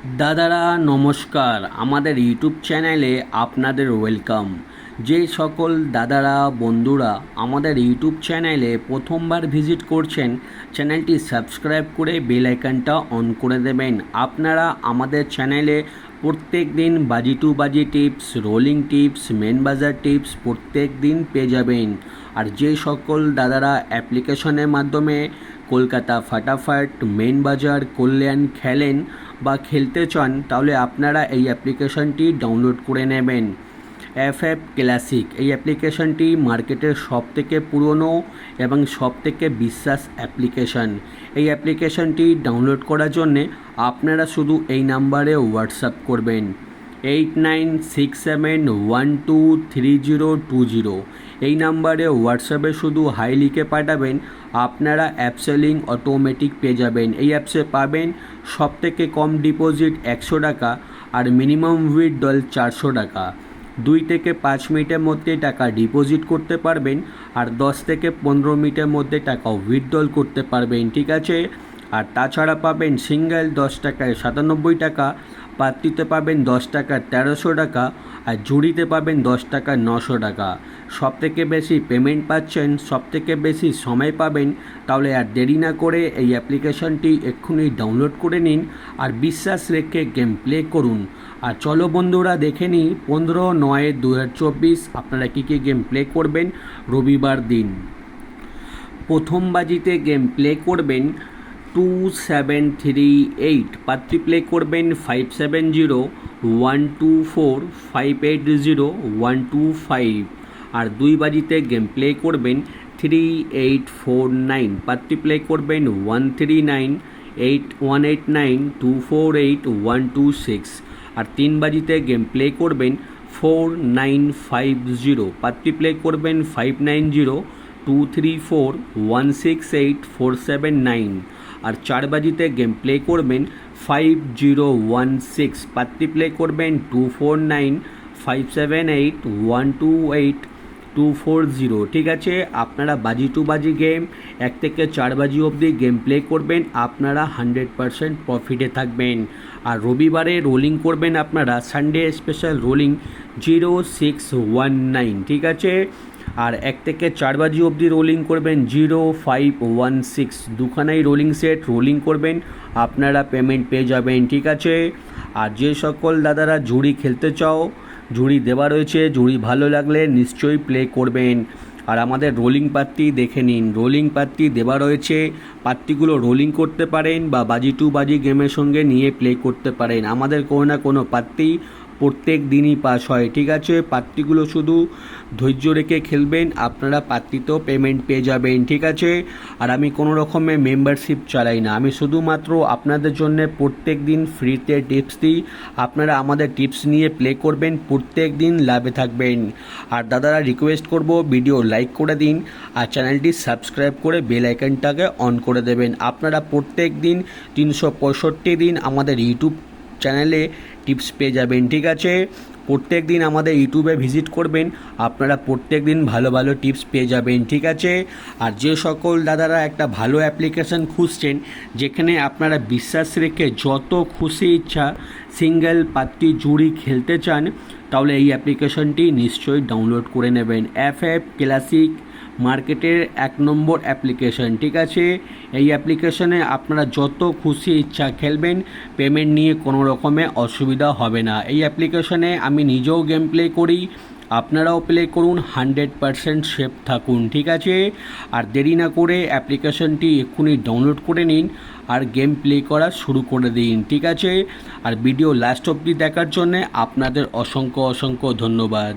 দাদারা নমস্কার, আমাদের ইউটিউব চ্যানেলে আপনাদের ওয়েলকাম। যে সকল দাদারা বন্ধুরা আমাদের ইউটিউব চ্যানেলে প্রথমবার ভিজিট করছেন, চ্যানেলটি সাবস্ক্রাইব করে বেল আইকনটা অন করে দেবেন। আপনারা আমাদের চ্যানেলে প্রত্যেক দিন বাজি টু বাজি টিপস, রোলিং টিপস, মেন বাজার টিপস প্রত্যেক দিন পেয়ে যাবেন। আর যে সকল দাদারা অ্যাপ্লিকেশনের মাধ্যমে কলকাতা ফাটাফাট, মেন বাজার, কল্যাণ খেলেন বা খেলতে চান, তাহলে আপনারা এই অ্যাপ্লিকেশনটি ডাউনলোড করে নেবেন। এফএফ ক্লাসিক এই অ্যাপ্লিকেশনটি মার্কেটের সবথেকে পুরনো এবং সবথেকে বিশ্বাস অ্যাপ্লিকেশন। এই অ্যাপ্লিকেশনটি ডাউনলোড করার জন্যে আপনারা শুধু এই নাম্বারে হোয়াটসঅ্যাপ করবেন 8967123020। এই নাম্বারে হোয়াটসঅ্যাপে শুধু হাই লিখে পাঠাবেন, আপনারা অ্যাপ সেলিং অটোমেটিক পেয়ে যাবেন। এই অ্যাপসে পাবেন সবথেকে কম ডিপোজিট 100 টাকা আর মিনিমাম উইথড্রল 400 টাকা। 2 থেকে 5 মিনিটের মধ্যে টাকা ডিপোজিট করতে পারবেন আর 10 থেকে 15 মিনিটের মধ্যে টাকা উইথড্রল করতে পারবেন, ঠিক আছে। আর তাছাড়া পাবেন সিঙ্গেল 10 টাকায় 97 টাকা, পাত্রিতে পাবেন 10 টাকার 1300 টাকা আর ঝুড়িতে পাবেন 10 টাকার 900 টাকা। সবথেকে বেশি পেমেন্ট পাচ্ছেন, সবথেকে বেশি সময় পাবেন। তাহলে আর দেরি না করে এই অ্যাপ্লিকেশনটি এক্ষুনি ডাউনলোড করে নিন আর বিশ্বাস রেখে গেম প্লে করুন। আর চলো বন্ধুরা দেখে নিই 15/9/2024 আপনারা কী কী গেম প্লে করবেন রবিবার দিন। প্রথম বাজিতে গেম প্লে করবেন 2738, পাত্রী প্লে করবেন 570124580125। আর 2 বাজিতে গেম প্লে করবেন 3849, পাত্রী প্লে করবেন 13981892481226। আর 3 বাজিতে গেম প্লে করবেন 4950, পাত্রী প্লে করবেন 590234168479। আর 4 বাজিতে গেম প্লে করবেন 5016, পাত্রী প্লে করবেন 249578128240, ঠিক আছে। আপনারা বাজি টু বাজি গেম 1 থেকে 4 বাজি অবধি গেম প্লে করবেন, আপনারা 100% প্রফিটে থাকবেন। আর রবিবারে রোলিং করবেন আপনারা সানডে স্পেশাল রোলিং 0619, ঠিক আছে। আর 1 থেকে 4 বাজি অবধি রোলিং করবেন 0516, দুখানাই রোলিং সেট রোলিং করবেন, আপনারা পেমেন্ট পেয়ে যাবেন, ঠিক আছে। আর যে সকল দাদারা ঝুড়ি খেলতে চাও, ঝুড়ি দেওয়া রয়েছে, ঝুড়ি ভালো লাগলে নিশ্চয়ই প্লে করবেন। আর আমাদের রোলিং পাত্তি দেখে নিন, রোলিং পাত্তি দেওয়া রয়েছে, পাত্তিগুলো রোলিং করতে পারেন বা বাজি টু বাজি গেমের সঙ্গে নিয়ে প্লে করতে পারেন। আমাদের কোনো না কোনো পাত্তি প্রত্যেক দিনই পাস হয়, ঠিক আছে। পাত্তিগুলো শুধু ধৈর্য রেখে খেলবেন, আপনারা পাত্তিতেও পেমেন্ট পেয়ে যাবেন, ঠিক আছে। আর আমি কোনো রকমের মেম্বারশিপ চালাই না, আমি শুধুমাত্র আপনাদের জন্য প্রত্যেক দিন ফ্রিতে টিপস দিই। আপনারা আমাদের টিপস নিয়ে প্লে করবেন, প্রত্যেক দিন লাভে থাকবেন। আর দাদারা রিকোয়েস্ট করব ভিডিও লাইক করে দিন আর চ্যানেলটি সাবস্ক্রাইব করে বেল আইকনটাকে অন করে দেবেন। আপনারা প্রত্যেক দিন 365 দিন আমাদের ইউটিউব চ্যানেলে টিপস পেয়ে যাবেন, ঠিক আছে। প্রত্যেক দিন আমাদের ইউটিউবে ভিজিট করবেন, আপনারা প্রত্যেক দিন ভালো ভালো টিপস পেয়ে যাবেন, ঠিক আছে। আর যে সকল দাদারা একটা ভালো অ্যাপ্লিকেশান খুঁজছেন যেখানে আপনারা বিশ্বাস রেখে যত খুশি ইচ্ছা সিঙ্গেল পাত্তি জুড়ি খেলতে চান, তাহলে এই অ্যাপ্লিকেশনটি নিশ্চয়ই ডাউনলোড করে নেবেন। এফএফ ক্লাসিক মার্কেটের 1 নম্বর অ্যাপ্লিকেশন, ঠিক আছে। এই অ্যাপ্লিকেশনে আপনারা যত খুশি ইচ্ছা খেলবেন, পেমেন্ট নিয়ে কোনো রকমের অসুবিধা হবে না। এই অ্যাপ্লিকেশনে আমি নিজেও গেম প্লে করি, আপনারাও প্লে করুন, 100% সেফ থাকুন, ঠিক আছে। আর দেরি না করে অ্যাপ্লিকেশনটি এক্ষুনি ডাউনলোড করে নিন আর গেম প্লে করা শুরু করে দিন, ঠিক আছে। আর ভিডিও লাস্ট অবধি দেখার জন্যে আপনাদের অসংখ্য অসংখ্য ধন্যবাদ।